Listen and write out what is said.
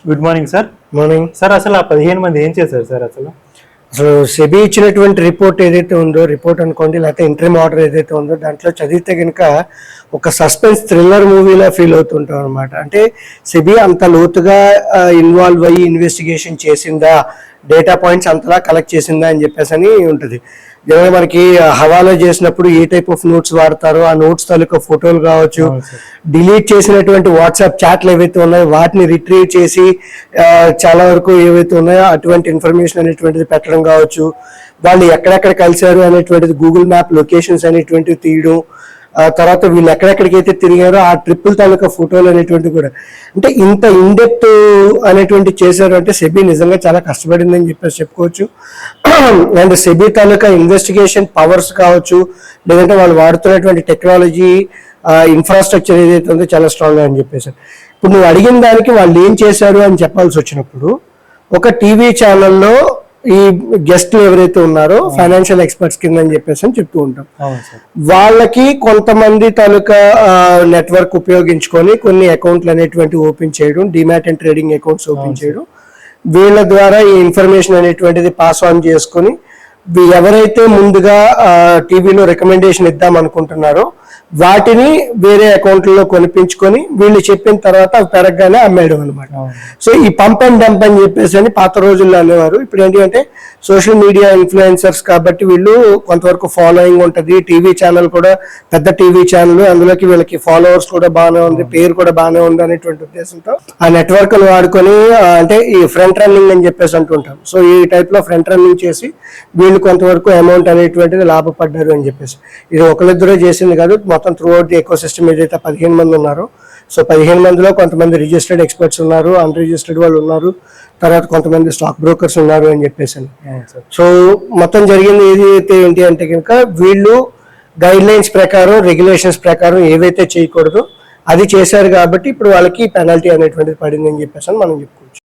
Good morning sir. Morning sir, అసలు ఆ 15 మంది ఏం చేశారు సార్? అసలు సెబీ ఇచ్చినటువంటి రిపోర్ట్ ఏదైతే ఉందో, రిపోర్ట్ అనుకోండి లేకపోతే ఇంటర్మ్ ఆర్డర్ ఏదైతే ఉందో, దాంట్లో చదివితే కనుక ఒక సస్పెన్స్ థ్రిల్లర్ మూవీలా ఫీల్ అవుతుంటాం అనమాట. అంటే సెబీ అంత లోతుగా ఇన్వాల్వ్ అయ్యి ఇన్వెస్టిగేషన్ చేసిందా, డేటా పాయింట్స్ అంతలా కలెక్ట్ చేసిందా అని చెప్పేసి అని ఉంటుంది. జనరల్గా మనకి హవాలా చేసినప్పుడు ఏ టైప్ ఆఫ్ నోట్స్ వాడతారో ఆ నోట్స్ తాలూకా ఫోటోలు కావచ్చు, డిలీట్ చేసినటువంటి వాట్సాప్ చాట్లు ఏవైతే ఉన్నాయో వాటిని రిట్రీవ్ చేసి చాలా వరకు ఏవైతే ఉన్నాయో అటువంటి ఇన్ఫర్మేషన్ అనేటువంటిది పెట్టడం కావచ్చు, వాళ్ళు ఎక్కడెక్కడ కలిశారు అనేటువంటిది గూగుల్ మ్యాప్ లొకేషన్స్ అనేటువంటివి తీయడం, తర్వాత వీళ్ళు ఎక్కడెక్కడికైతే తిరిగారో ఆ ట్రిప్పుల తాలూకా ఫోటోలు అనేటువంటి కూడా. అంటే ఇంత ఇన్డెప్త్ అనేటువంటి చేశారు అంటే సెబీ నిజంగా చాలా కష్టపడిందని చెప్పేసి చెప్పుకోవచ్చు. And SEBI taluka investigation powers కావచ్చు, లేదంటే వాళ్ళు వాడుతున్నటువంటి టెక్నాలజీ ఇన్ఫ్రాస్ట్రక్చర్ ఏదైతే ఉందో చాలా స్ట్రాంగ్ అని చెప్పేసి. ఇప్పుడు నువ్వు అడిగిన దానికి వాళ్ళు ఏం చేశారు అని చెప్పాల్సి వచ్చినప్పుడు, ఒక టీవీ ఛానల్లో ఈ గెస్ట్లు ఎవరైతే ఉన్నారో ఫైనాన్షియల్ ఎక్స్పర్ట్స్ కింద అని చెప్పేసి అని చెప్తూ ఉంటాం. వాళ్ళకి కొంతమంది తాలూకా నెట్వర్క్ ఉపయోగించుకొని కొన్ని అకౌంట్లు అనేటువంటి ఓపెన్ చేయడం, demat and trading accounts open చేయడం, వీళ్ళ ద్వారా ఈ ఇన్ఫర్మేషన్ అనేటువంటిది పాస్ ఆన్ చేసుకొని ఎవరైతే ముందుగా టీవీలో రికమెండేషన్ ఇద్దాం అనుకుంటున్నారో వాటిని వేరే అకౌంట్లలో కొనిపించుకొని వీళ్ళు చెప్పిన తర్వాత అవి పెరగగానే అమ్మేయడం అనమాట. సో ఈ పంప్ అండ్ డంప్ అని చెప్పేసి అని పాత రోజుల్లో అనేవారు. ఇప్పుడు ఏంటి అంటే సోషల్ మీడియా ఇన్ఫ్లుయెన్సర్స్ కాబట్టి వీళ్ళు కొంతవరకు ఫాలోయింగ్ ఉంటుంది. టీవీ ఛానల్ కూడా పెద్ద టీవీ ఛానల్, అందులోకి వీళ్ళకి ఫాలోవర్స్ కూడా బాగానే ఉంది, పేరు కూడా బాగానే ఉంది అనేటువంటి ఉద్దేశంతో ఆ నెట్వర్క్ వాడుకొని అంటే ఈ ఫ్రంట్ రన్నింగ్ అని చెప్పేసి అంటుంటాం. సో ఈ టైప్ లో ఫ్రంట్ రన్నింగ్ చేసి వీళ్ళు కొంతవరకు అమౌంట్ అనేటువంటిది లాభపడ్డారు అని చెప్పేసి. ఇది ఒకరిద్దరే చేసింది కాదు, మొత్తం through out the eco system ఏదైతే 15 మంది ఉన్నారో, సో 15 మందిలో కొంతమంది రిజిస్టర్డ్ ఎక్స్పర్ట్స్ ఉన్నారు, అన్రిజిస్టర్డ్ వాళ్ళు ఉన్నారు, తర్వాత కొంతమంది స్టాక్ బ్రోకర్స్ ఉన్నారు అని చెప్పేసి. సో మొత్తం జరిగింది ఏదైతే ఏంటి అంటే కనుక వీళ్ళు గైడ్ లైన్స్ ప్రకారం, రెగ్యులేషన్స్ ప్రకారం ఏవైతే చేయకూడదో అది చేశారు కాబట్టి ఇప్పుడు వాళ్ళకి పెనాల్టీ అనేటువంటిది పడింది అని చెప్పేసి మనం చెప్పుకోవచ్చు.